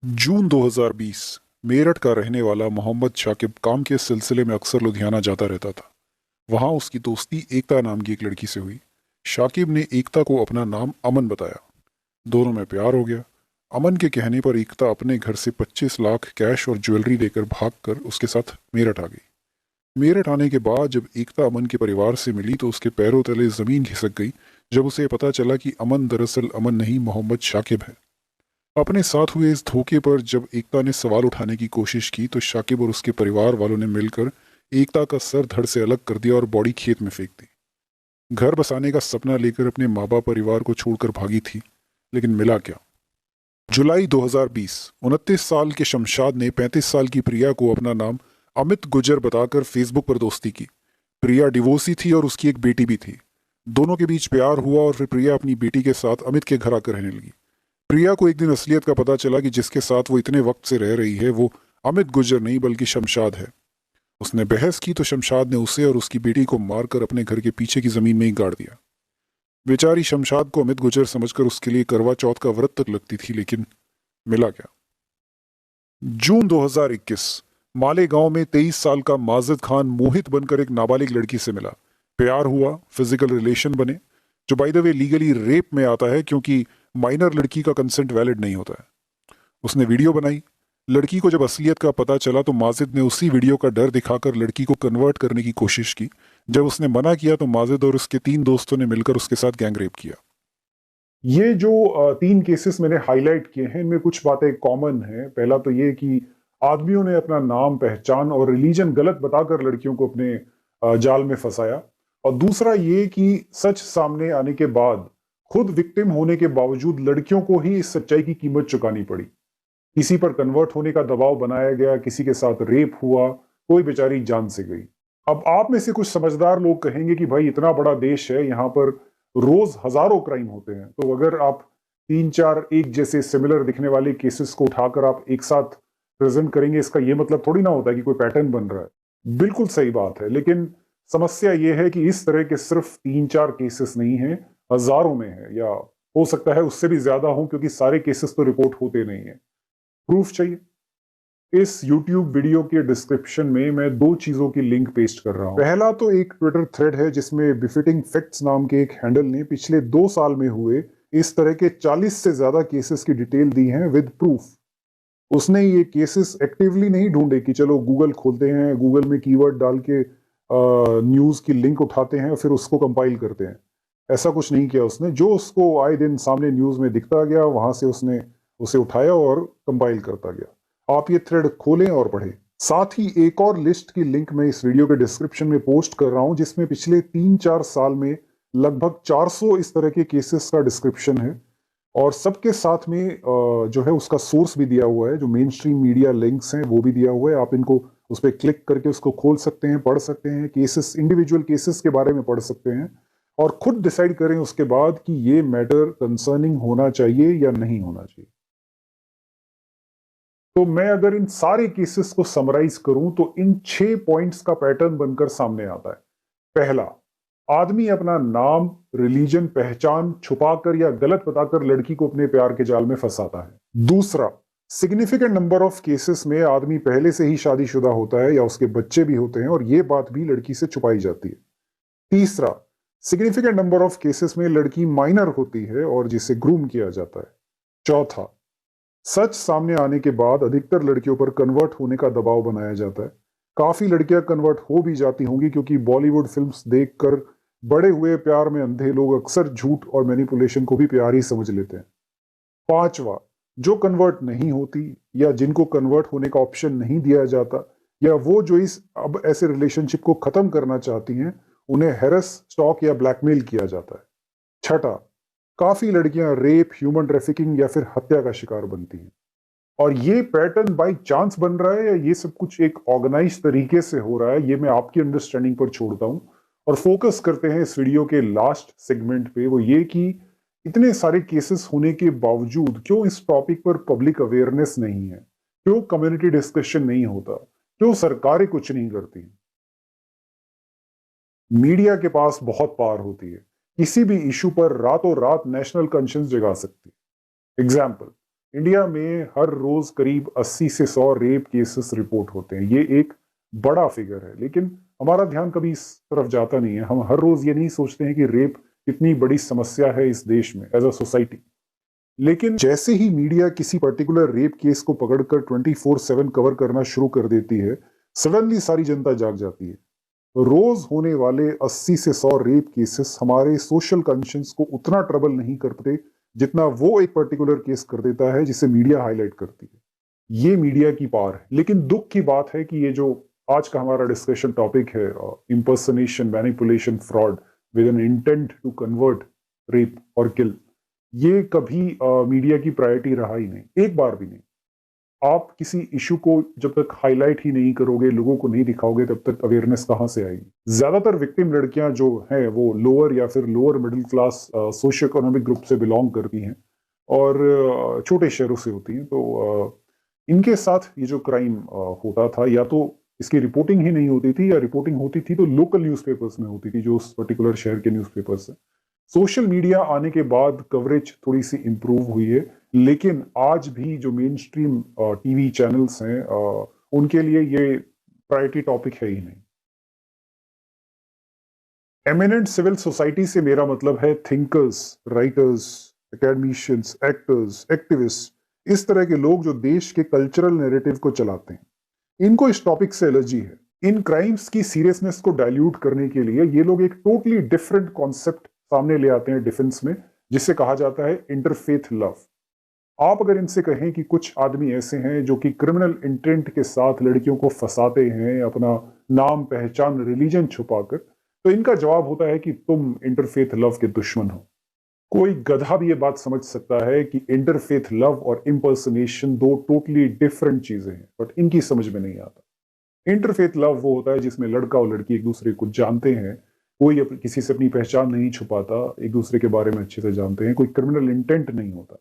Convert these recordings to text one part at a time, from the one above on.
जून 2020। मेरठ का रहने वाला मोहम्मद शाकिब काम के सिलसिले में अक्सर लुधियाना जाता रहता था। वहां उसकी दोस्ती एकता नाम की एक लड़की से हुई। शाकिब ने एकता को अपना नाम अमन बताया। दोनों में प्यार हो गया। अमन के कहने पर एकता अपने घर से 25 लाख कैश और ज्वेलरी लेकर भागकर उसके साथ मेरठ आ गई। मेरठ आने के बाद जब एकता अमन के परिवार से मिली तो उसके पैरों तले जमीन खिसक गई जब उसे पता चला कि अमन दरअसल अमन नहीं, मोहम्मद शाकिब है। अपने साथ हुए इस धोखे पर जब एकता ने सवाल उठाने की कोशिश की तो शाकिब और उसके परिवार वालों ने मिलकर एकता का सर धड़ से अलग कर दिया और बॉडी खेत में फेंक दी। घर बसाने का सपना लेकर अपने माँ बाप परिवार को छोड़कर भागी थी, लेकिन मिला क्या। जुलाई 2020। 29 साल के शमशाद ने 35 साल की प्रिया को अपना नाम अमित गुजर बताकर फेसबुक पर दोस्ती की। प्रिया डिवोर्सी थी और उसकी एक बेटी भी थी। दोनों के बीच प्यार हुआ और फिर प्रिया अपनी बेटी के साथ अमित के घर आकर रहने लगी। प्रिया को एक दिन असलियत का पता चला कि जिसके साथ वो इतने वक्त से रह रही है वो अमित गुजर नहीं बल्कि शमशाद है। उसने बहस की तो शमशाद ने उसे और उसकी बेटी को मारकर अपने घर के पीछे की जमीन में ही गाड़ दिया। बेचारी शमशाद को अमित गुजर समझकर उसके लिए करवा चौथ का व्रत तक लगती थी, लेकिन मिला क्या। जून 2021। मालेगांव में 23 साल का माजिद खान मोहित बनकर एक नाबालिग लड़की से मिला। प्यार हुआ, फिजिकल रिलेशन बने, जो by the way legally rape में आता है क्योंकि माइनर लड़की का कंसेंट वैलिड नहीं होता है। उसने वीडियो बनाई। लड़की को जब असलियत का पता चला तो माजिद ने उसी वीडियो का डर दिखाकर लड़की को कन्वर्ट करने की कोशिश की। जब उसने मना किया तो माजिद और उसके 3 दोस्तों ने मिलकर उसके साथ गैंग रेप किया। ये जो 3 केसेस मैंने हाईलाइट किए हैं इनमें कुछ बातें कॉमन हैं। पहला तो ये कि आदमियों ने अपना नाम, पहचान और रिलीजन गलत बताकर लड़कियों को अपने जाल में फंसाया। और दूसरा ये कि सच सामने आने के बाद खुद विक्टिम होने के बावजूद लड़कियों को ही इस सच्चाई की कीमत चुकानी पड़ी। किसी पर कन्वर्ट होने का दबाव बनाया गया, किसी के साथ रेप हुआ, कोई बेचारी जान से गई। अब आप में से कुछ समझदार लोग कहेंगे कि भाई इतना बड़ा देश है, यहाँ पर रोज हजारों क्राइम होते हैं, तो अगर आप 3-4 एक जैसे सिमिलर दिखने वाले केसेस को उठाकर आप एक साथ प्रेजेंट करेंगे, इसका यह मतलब थोड़ी ना होता है कि कोई पैटर्न बन रहा है। बिल्कुल सही बात है, लेकिन समस्या यह है कि इस तरह के सिर्फ 3-4 केसेस नहीं है, हजारों में है, या हो सकता है उससे भी ज्यादा हो, क्योंकि सारे केसेस तो रिपोर्ट होते नहीं है। प्रूफ चाहिए। इस YouTube वीडियो के डिस्क्रिप्शन में मैं 2 चीजों की लिंक पेस्ट कर रहा हूं। पहला तो एक ट्विटर थ्रेड है जिसमें बिफिटिंग फैक्ट्स नाम के एक हैंडल ने पिछले 2 साल में हुए इस तरह के 40 से ज्यादा केसेस की डिटेल दी है विद प्रूफ। उसने ये केसेस एक्टिवली नहीं ढूंढे कि चलो गूगल खोलते हैं, गूगल में कीवर्ड डाल के न्यूज की लिंक उठाते हैं फिर उसको कंपाइल करते हैं। ऐसा कुछ नहीं किया उसने। जो उसको आए दिन सामने न्यूज में दिखता गया वहां से उसने उसे उठाया और कंपाइल करता गया। आप ये थ्रेड खोलें और पढ़ें। साथ ही एक और लिस्ट की लिंक मैं इस वीडियो के डिस्क्रिप्शन में पोस्ट कर रहा हूं जिसमें पिछले 3-4 साल में लगभग 400 इस तरह के केसेस का डिस्क्रिप्शन है। और सबके साथ में जो है उसका सोर्स भी दिया हुआ है, जो मेन स्ट्रीम मीडिया लिंक्स हैं वो भी दिया हुआ है। आप इनको उस पर क्लिक करके उसको खोल सकते हैं, पढ़ सकते हैं, केसेस, इंडिविजुअल केसेस के बारे में पढ़ सकते हैं और खुद डिसाइड करें उसके बाद कि ये मैटर कंसर्निंग होना चाहिए या नहीं होना चाहिए। तो मैं अगर इन सारे केसेस को समराइज करूं तो इन 6 पॉइंट्स का पैटर्न बनकर सामने आता है। पहला, आदमी अपना नाम, रिलीजन, पहचान छुपाकर या गलत बताकर लड़की को अपने प्यार के जाल में फंसाता है। दूसरा, सिग्निफिकेंट नंबर ऑफ केसेस में आदमी पहले से ही शादीशुदा होता है या उसके बच्चे भी होते हैं और यह बात भी लड़की से छुपाई जाती है। तीसरा, सिग्निफिकेंट नंबर ऑफ केसेस में लड़की माइनर होती है और जिसे ग्रूम किया जाता है। चौथा, सच सामने आने के बाद अधिकतर लड़कियों पर कन्वर्ट होने का दबाव बनाया जाता है। काफी लड़कियां कन्वर्ट हो भी जाती होंगी क्योंकि बॉलीवुड फिल्म्स देखकर बड़े हुए प्यार में अंधे लोग अक्सर झूठ और मैनिपुलेशन को भी प्यार ही समझ लेते हैं। पांचवा, जो कन्वर्ट नहीं होती या जिनको कन्वर्ट होने का ऑप्शन नहीं दिया जाता या वो जो इस अब ऐसे रिलेशनशिप को खत्म करना चाहती हैं, उन्हें हैरेस, स्टॉक या ब्लैकमेल किया जाता है। छठा, काफी लड़कियां रेप, ह्यूमन ट्रैफिकिंग या फिर हत्या का शिकार बनती हैं। और ये पैटर्न बाय चांस बन रहा है या ये सब कुछ एक ऑर्गेनाइज तरीके से हो रहा है, ये मैं आपकी अंडरस्टैंडिंग पर छोड़ता हूं और फोकस करते हैं इस वीडियो के लास्ट सेगमेंट पे। वो ये कि इतने सारे केसेस होने के बावजूद क्यों इस टॉपिक पर पब्लिक अवेयरनेस नहीं है, क्यों कम्युनिटी डिस्कशन नहीं होता, क्यों सरकारें कुछ नहीं करती। मीडिया के पास बहुत पावर होती है, किसी भी इशू पर रातों रात नेशनल कॉन्शियंस जगा सकती है। एग्जाम्पल, इंडिया में हर रोज करीब 80 से 100 रेप केसेस रिपोर्ट होते हैं। ये एक बड़ा फिगर है, लेकिन हमारा ध्यान कभी इस तरफ जाता नहीं है। हम हर रोज ये नहीं सोचते हैं कि रेप कितनी बड़ी समस्या है इस देश में एज अ सोसाइटी। लेकिन जैसे ही मीडिया किसी पर्टिकुलर रेप केस को पकड़कर 24/7 कवर करना शुरू कर देती है, सडनली सारी जनता जाग जाती है। रोज होने वाले 80 से 100 रेप केसेस हमारे सोशल कॉन्शियंस को उतना ट्रबल नहीं करते जितना वो एक पर्टिकुलर केस कर देता है जिसे मीडिया हाईलाइट करती है। ये मीडिया की पावर है। लेकिन दुख की बात है कि ये जो आज का हमारा डिस्कशन टॉपिक है, impersonation, manipulation, fraud with an intent to convert rape और किल, ये कभी मीडिया की प्रायोरिटी रहा ही नहीं, एक बार भी नहीं। आप किसी इशू को जब तक हाईलाइट ही नहीं करोगे, लोगों को नहीं दिखाओगे, तब तक अवेयरनेस कहां से आएगी। ज्यादातर विक्टिम लड़कियां जो हैं वो लोअर या फिर lower middle class socio economic group से बिलोंग करती हैं और छोटे शहरों से होती हैं। तो इनके साथ ये जो क्राइम होता था, या तो इसकी रिपोर्टिंग ही नहीं होती थी, या रिपोर्टिंग होती थी तो लोकल न्यूज़पेपर्स में होती थी, जो उस पर्टिकुलर शहर के न्यूज़पेपर्स हैं। सोशल मीडिया आने के बाद कवरेज थोड़ी सी इंप्रूव हुई है, लेकिन आज भी जो मेन स्ट्रीम टीवी चैनल्स हैं उनके लिए ये प्रायोरिटी टॉपिक है ही नहीं। एमिनेंट सिविल सोसाइटी से मेरा मतलब है thinkers, writers, academicians, actors, activist, इस तरह के लोग जो देश के कल्चरल नैरेटिव को चलाते हैं। इनको इस टॉपिक से एलर्जी है। इन क्राइम्स की सीरियसनेस को डाइल्यूट करने के लिए ये लोग एक टोटली डिफरेंट कॉन्सेप्ट सामने ले आते हैं डिफेंस में, जिसे कहा जाता है इंटरफेथ लव। आप अगर इनसे कहें कि कुछ आदमी ऐसे हैं जो कि क्रिमिनल इंटेंट के साथ लड़कियों को फंसाते हैं, अपना नाम, पहचान, रिलीजन छुपाकर, तो इनका जवाब होता है कि तुम इंटरफेथ लव के दुश्मन हो। कोई गधा भी ये बात समझ सकता है कि इंटरफेथ लव और इम्पर्सनेशन दो टोटली डिफरेंट चीजें हैं, बट इनकी समझ में नहीं आता। इंटरफेथ लव वो होता है जिसमें लड़का और लड़की एक दूसरे को जानते हैं, कोई किसी से अपनी पहचान नहीं छुपाता, एक दूसरे के बारे में अच्छे से जानते हैं, कोई क्रिमिनल इंटेंट नहीं होता।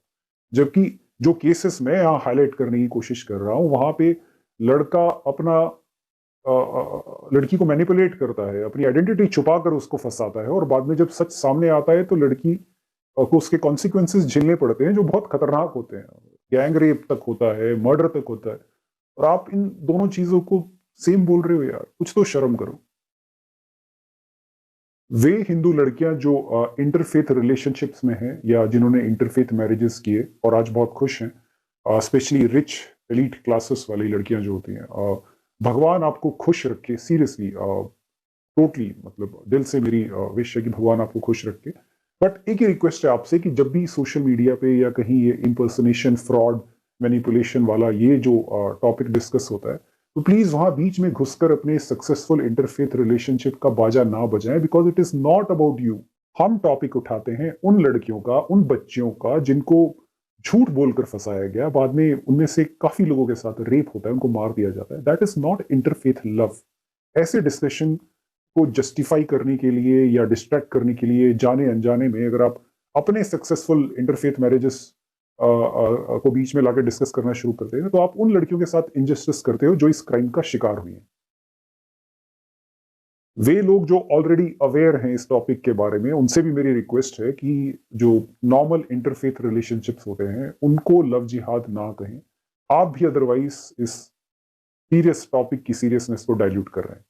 जबकि जो केसेस मैं यहाँ हाईलाइट करने की कोशिश कर रहा हूं, वहां पे लड़का अपना लड़की को मैनिपुलेट करता है, अपनी आइडेंटिटी छुपाकर उसको फंसाता है, और बाद में जब सच सामने आता है तो लड़की को उसके कॉन्सिक्वेंसेस झेलने पड़ते हैं जो बहुत खतरनाक होते हैं। गैंग रेप तक होता है, मर्डर तक होता है, और आप इन दोनों चीजों को सेम बोल रहे हो। यार, कुछ तो शर्म करो। वे हिंदू लड़कियां जो इंटरफेथ रिलेशनशिप्स में हैं, या जिन्होंने इंटरफेथ मैरिजेस किए और आज बहुत खुश हैं, स्पेशली रिच एलीट क्लासेस वाली लड़कियां जो होती हैं, भगवान आपको खुश रखे। सीरियसली, टोटली, मतलब दिल से मेरी विश है कि भगवान आपको खुश रखे। बट एक ही रिक्वेस्ट है आपसे कि जब भी सोशल मीडिया पे या कहीं ये इम्पर्सनेशन, फ्रॉड, मैनिपुलेशन वाला ये जो टॉपिक डिस्कस होता है, तो प्लीज वहां बीच में घुसकर अपने सक्सेसफुल इंटरफेथ रिलेशनशिप का बाजा ना बजाएं, because it is not about you. हम टॉपिक उठाते हैं उन लड़कियों का, उन बच्चियों का जिनको झूठ बोलकर फंसाया गया, बाद में उनमें से काफी लोगों के साथ रेप होता है, उनको मार दिया जाता है। That is not interfaith love. ऐसे डिस्कशन को जस्टिफाई करने के लिए या डिस्ट्रैक्ट करने के लिए जाने अनजाने में अगर आप अपने सक्सेसफुल इंटरफेथ मैरिजेस को बीच में लाकर डिस्कस करना शुरू करते हैं, तो आप उन लड़कियों के साथ इनजस्टिस करते हो जो इस क्राइम का शिकार हुई हैं। वे लोग जो ऑलरेडी अवेयर हैं इस टॉपिक के बारे में, उनसे भी मेरी रिक्वेस्ट है कि जो नॉर्मल इंटरफेथ रिलेशनशिप्स होते हैं उनको लव जिहाद ना कहें। आप भी अदरवाइज इस सीरियस टॉपिक की सीरियसनेस को डाइल्यूट कर रहे हैं।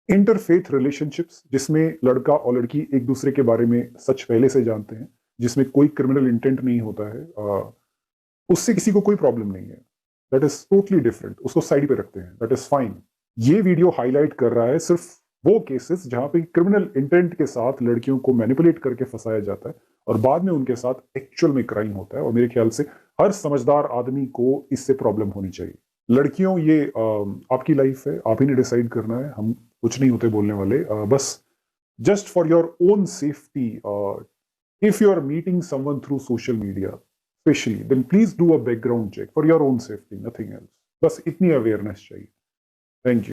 इंटरफेथ रिलेशनशिप्स जिसमें लड़का और लड़की एक दूसरे के बारे में सच पहले से जानते हैं, जिसमें कोई क्रिमिनल इंटेंट नहीं होता है, उससे किसी को कोई प्रॉब्लम नहीं है। That is totally different. उसको साइड पे रखते हैं, दैट इज फाइन। ये वीडियो हाईलाइट कर रहा है सिर्फ वो केसेस जहां पे क्रिमिनल इंटेंट के साथ लड़कियों को मैनिपुलेट करके फंसाया जाता है और बाद में उनके साथ एक्चुअल में क्राइम होता है। और मेरे ख्याल से हर समझदार आदमी को इससे प्रॉब्लम होनी चाहिए। लड़कियों, ये आपकी लाइफ है, आप ही ने डिसाइड करना है। हम कुछ नहीं होते बोलने वाले। बस just for your own safety, if you are meeting someone through social media specially, then please do a background check for your own safety, nothing else. बस इतनी अवेयरनेस चाहिए। Thank you.